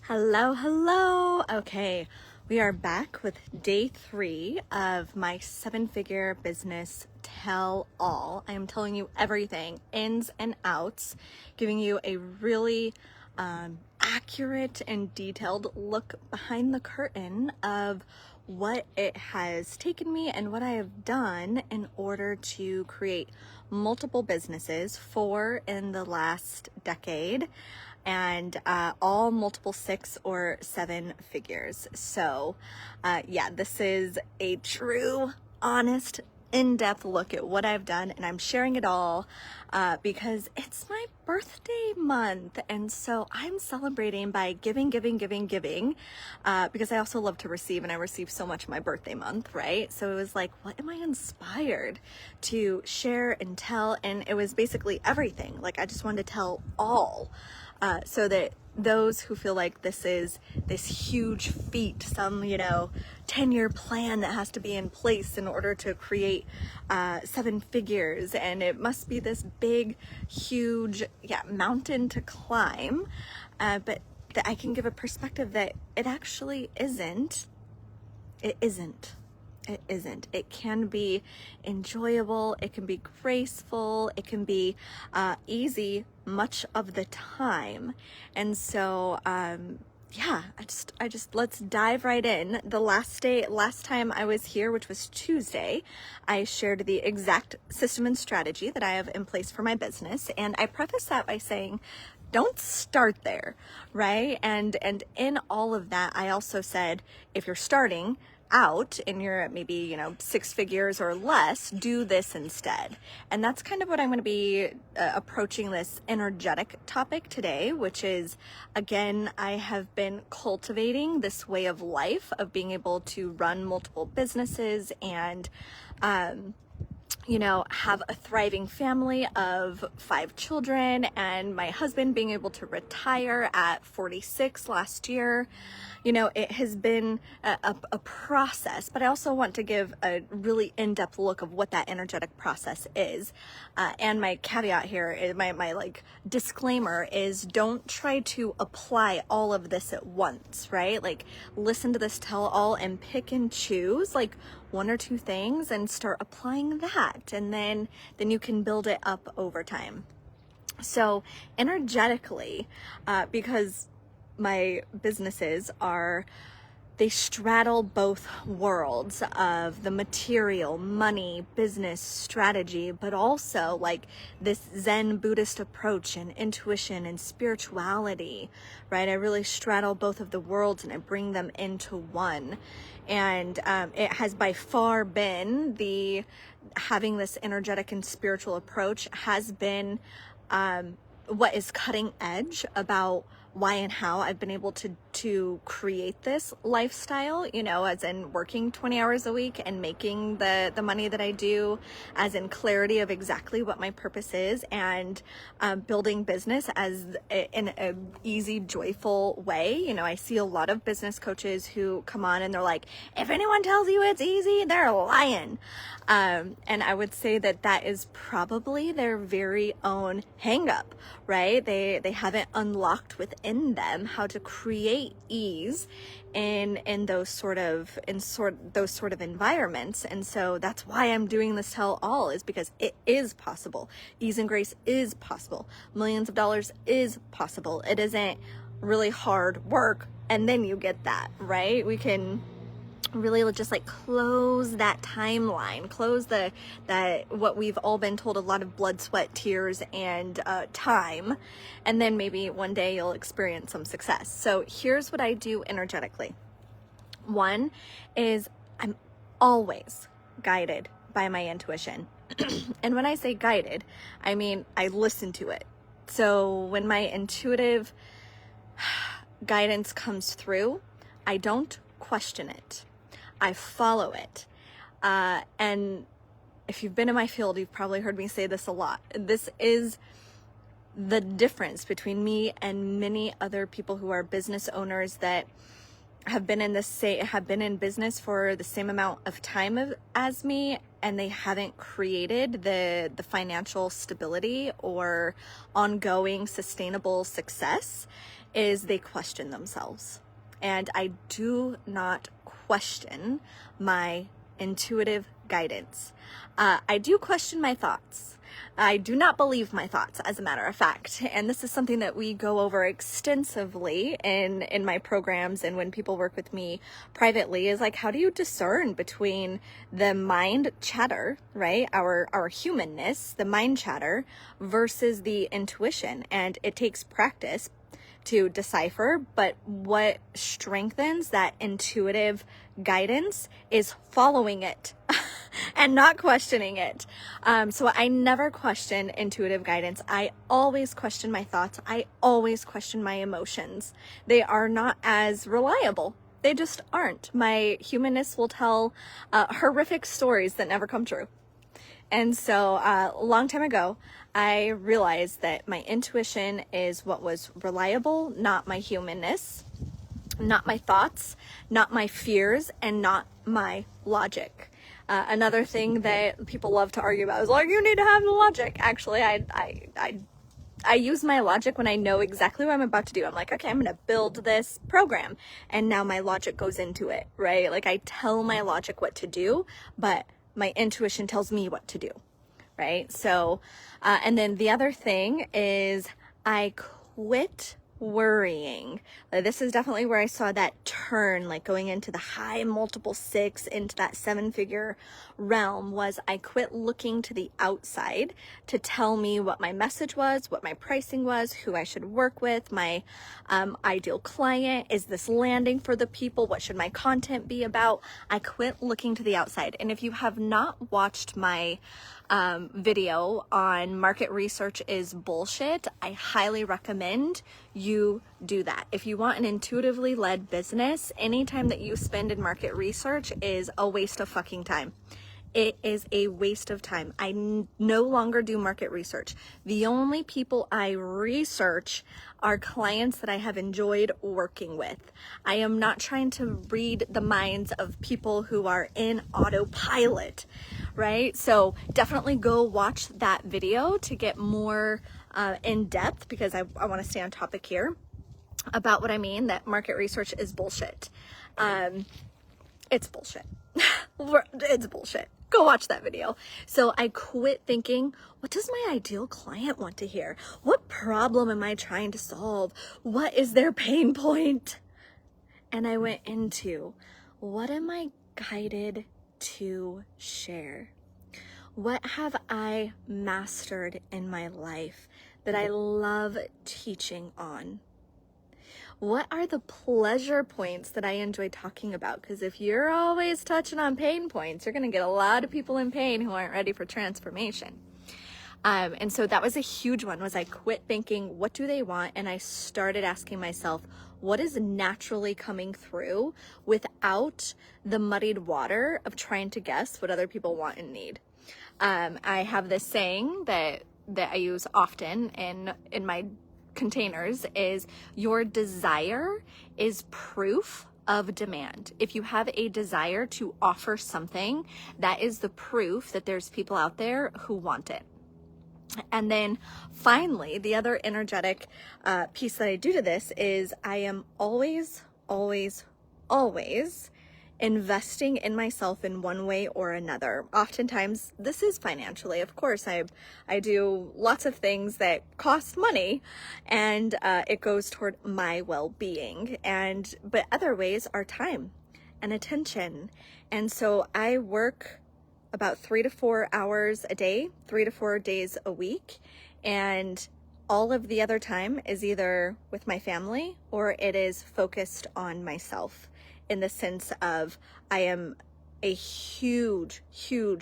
Hello, hello. Okay, we are back with day 3 of my 7-figure business tell all. I am telling you everything, ins and outs, giving you a really accurate and detailed look behind the curtain of what it has taken me and what I have done in order to create multiple businesses, 4 in the last decade, and all multiple 6 or 7 figures. So yeah, this is a true, honest, in-depth look at what I've done, and I'm sharing it all because it's my birthday month, and so I'm celebrating by giving because I also love to receive, and I receive so much my birthday month, right? So it was like, what am I inspired to share and tell? And it was basically everything. Like, I just wanted to tell all so that those who feel like this is this huge feat, some 10-year plan that has to be in place in order to create 7 figures, and it must be this big, huge mountain to climb, but that I can give a perspective that it actually isn't. It isn't. It can be enjoyable, it can be graceful, it can be easy much of the time. And so yeah, I just let's dive right in. The last time I was here, which was Tuesday, I shared the exact system and strategy that I have in place for my business, and I preface that by saying, don't start there, right? And in all of that, I also said, if you're starting out and you're at maybe 6 figures or less, do this instead. And that's kind of what I'm going to be approaching this energetic topic today, which is, again, I have been cultivating this way of life of being able to run multiple businesses and have a thriving family of 5 children, and my husband being able to retire at 46 last year. It has been a process, but I also want to give a really in-depth look of what that energetic process is. And my caveat here, my disclaimer is, don't try to apply all of this at once, right? Like, listen to this tell all and pick and choose like 1 or 2 things and start applying that, and then you can build it up over time. So energetically, because my businesses they straddle both worlds of the material, money, business, strategy, but also like this Zen Buddhist approach and intuition and spirituality, right? I really straddle both of the worlds and I bring them into one. And it has by far been having this energetic and spiritual approach has been what is cutting edge about why and how I've been able to create this lifestyle, as in working 20 hours a week and making the money that I do, as in clarity of exactly what my purpose is, and building business in an easy, joyful way. I see a lot of business coaches who come on and they're like, if anyone tells you it's easy, they're lying. And I would say that is probably their very own hang up, right? They haven't unlocked within them how to create ease in those sort of environments. And so that's why I'm doing this tell all, is because it is possible. Ease and grace is possible. Millions of dollars is possible. It isn't really hard work and then you get that, right? We can really just close that timeline, close that what we've all been told, a lot of blood, sweat, tears, and time, and then maybe one day you'll experience some success. So here's what I do energetically. One is I'm always guided by my intuition. And when I say guided, I mean I listen to it. So when my intuitive guidance comes through, I don't question it. I follow it. And if you've been in my field, you've probably heard me say this a lot. This is the difference between me and many other people who are business owners that have been in business for the same amount of time as me, and they haven't created the financial stability or ongoing sustainable success, is they question themselves. And I do not question my intuitive guidance. I do question my thoughts. I do not believe my thoughts, as a matter of fact. And this is something that we go over extensively in my programs, and when people work with me privately, is like, how do you discern between the mind chatter, right? Our humanness, the mind chatter, versus the intuition. And it takes practice to decipher, but what strengthens that intuitive guidance is following it and not questioning it. So I never question intuitive guidance. I always question my thoughts. I always question my emotions. They are not as reliable. They just aren't. My humanness will tell horrific stories that never come true. And so a long time ago, I realized that my intuition is what was reliable, not my humanness, not my thoughts, not my fears, and not my logic. Another thing that people love to argue about is like, you need to have the logic. Actually, I use my logic when I know exactly what I'm about to do. I'm like, okay, I'm going to build this program. And now my logic goes into it, right? Like, I tell my logic what to do, but my intuition tells me what to do, right? So, and then the other thing is I quit worrying. This is definitely where I saw that turn, like going into the high multiple 6 into that 7-figure realm, was I quit looking to the outside to tell me what my message was, what my pricing was, who I should work with, my ideal client. Is this landing for the people? What should my content be about? I quit looking to the outside. And if you have not watched my video on market research is bullshit, I highly recommend you do that. If you want an intuitively led business, anytime that you spend in market research is a waste of fucking time. It is a waste of time. I no longer do market research. The only people I research are clients that I have enjoyed working with. I am not trying to read the minds of people who are in autopilot, right? So definitely go watch that video to get more in depth, because I want to stay on topic here about what I mean, that market research is bullshit. It's bullshit. It's bullshit. Go watch that video. So I quit thinking, what does my ideal client want to hear? What problem am I trying to solve? What is their pain point? And I went into, what am I guided to share? What have I mastered in my life that I love teaching on? What are the pleasure points that I enjoy talking about? Because if you're always touching on pain points, you're going to get a lot of people in pain who aren't ready for transformation. And so that was a huge one, was I quit thinking, what do they want? And I started asking myself, what is naturally coming through without the muddied water of trying to guess what other people want and need? I have this saying that I use often in my containers, is your desire is proof of demand. If you have a desire to offer something, that is the proof that there's people out there who want it. And then finally, the other energetic piece that I do to this is I am always investing in myself in one way or another. Oftentimes, this is financially. Of course, I do lots of things that cost money, and it goes toward my well-being. But other ways are time and attention. And so I work about 3 to 4 hours a day, 3 to 4 days a week, and all of the other time is either with my family or it is focused on myself, in the sense of I am a huge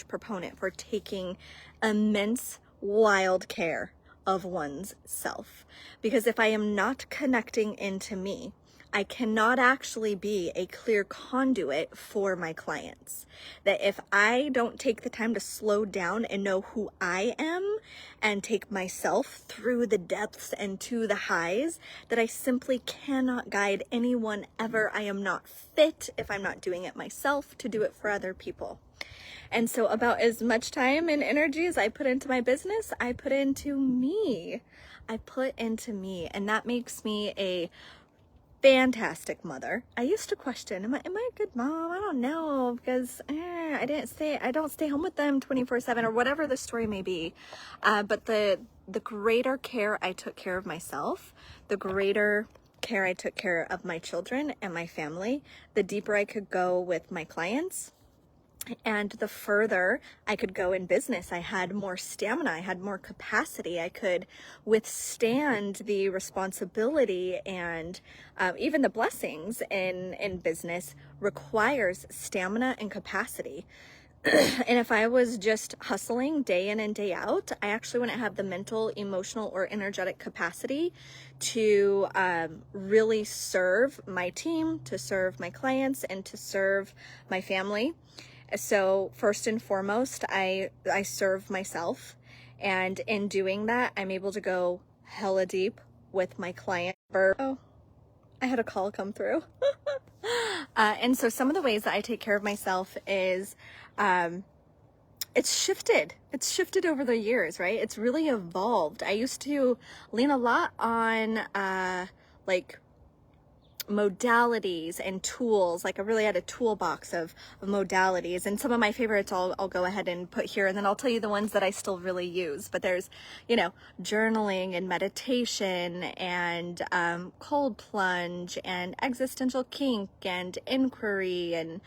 proponent for taking immense, wild care of one's self. Because if I am not connecting into me, I cannot actually be a clear conduit for my clients. That if I don't take the time to slow down and know who I am and take myself through the depths and to the highs, that I simply cannot guide anyone ever. I am not fit, if I'm not doing it myself, to do it for other people. And so about as much time and energy as I put into my business, I put into me. I put into me, and that makes me a fantastic mother. I used to question, am I a good mom? I don't know, because I don't stay home with them 24/7 or whatever the story may be. But the greater care I took care of myself, the greater care I took care of my children and my family, the deeper I could go with my clients. And the further I could go in business, I had more stamina, I had more capacity, I could withstand the responsibility and even the blessings in business requires stamina and capacity. And if I was just hustling day in and day out, I actually wouldn't have the mental, emotional, or energetic capacity to really serve my team, to serve my clients, and to serve my family. So first and foremost, I serve myself, and in doing that, I'm able to go hella deep with my client. Oh, I had a call come through. And so some of the ways that I take care of myself is, it's shifted over the years, right? It's really evolved. I used to lean a lot on, like modalities and tools. Like I really had a toolbox of modalities, and some of my favorites I'll go ahead and put here, and then I'll tell you the ones that I still really use. But there's, journaling and meditation and cold plunge and existential kink and inquiry and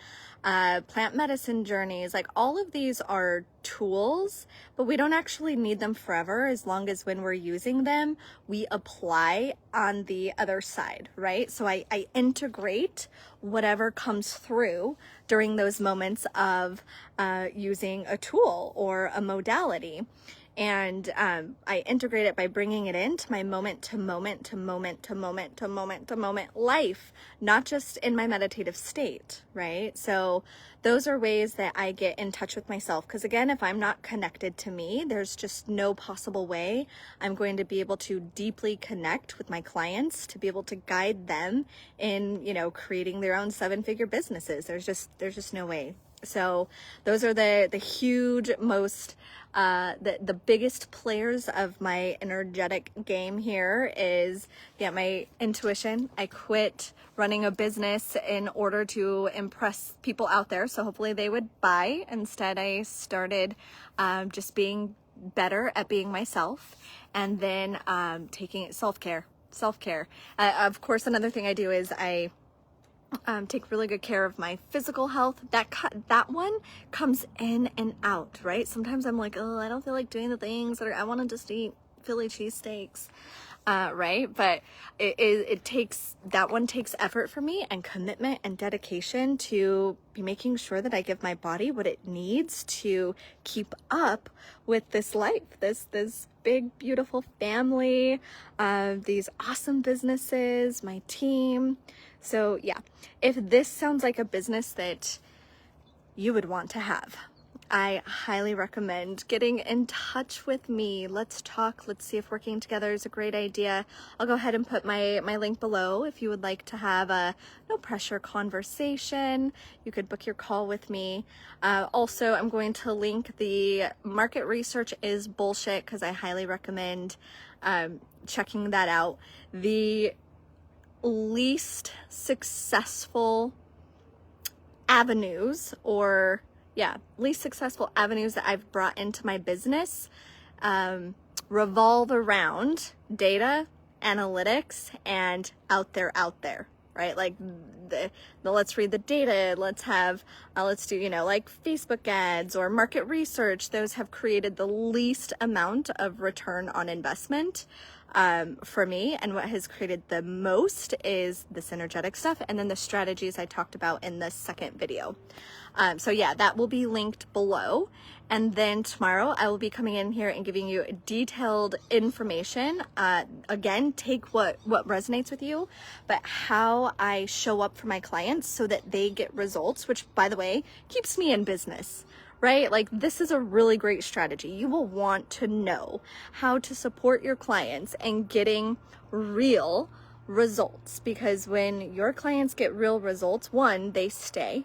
plant medicine journeys. Like all of these are tools, but we don't actually need them forever, as long as when we're using them, we apply on the other side, right? So I integrate whatever comes through during those moments of using a tool or a modality. And I integrate it by bringing it into my moment to moment to moment to moment to moment to moment life, not just in my meditative state, right? So those are ways that I get in touch with myself. Because again, if I'm not connected to me, there's just no possible way I'm going to be able to deeply connect with my clients, to be able to guide them in, creating their own 7-figure businesses. There's just no way. So those are the huge, most the biggest players of my energetic game here is, my intuition. I quit running a business in order to impress people out there, so hopefully they would buy. Instead, I started just being better at being myself, and then taking it self-care. Of course, another thing I do is I take really good care of my physical health. That one comes in and out, right? Sometimes I'm like, I don't feel like doing the things that I want to just eat Philly cheesesteaks, right? But it takes effort for me, and commitment and dedication to be making sure that I give my body what it needs to keep up with this life, this big, beautiful family, these awesome businesses, my team. So yeah, if this sounds like a business that you would want to have, I highly recommend getting in touch with me. Let's talk. Let's see if working together is a great idea. I'll go ahead and put my link below if you would like to have a no pressure conversation. You could book your call with me. Also, I'm going to link the market research is bullshit, because I highly recommend checking that out. The least successful avenues that I've brought into my business revolve around data, analytics, and out there, right? Like let's read the data, let's do, like Facebook ads or market research. Those have created the least amount of return on investment for me. And what has created the most is this energetic stuff, and then the strategies I talked about in the second video. So yeah, that will be linked below. And then tomorrow I will be coming in here and giving you detailed information. Again, take what resonates with you, but how I show up for my clients so that they get results, which, by the way, keeps me in business, right? Like, this is a really great strategy. You will want to know how to support your clients and getting real results, because when your clients get real results, one, they stay.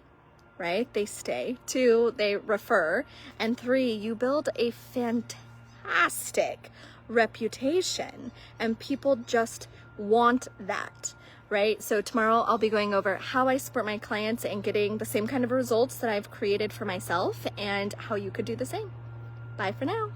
Right? They stay. Two, they refer. And three, you build a fantastic reputation, and people just want that, right? So tomorrow I'll be going over how I support my clients and getting the same kind of results that I've created for myself, and how you could do the same. Bye for now.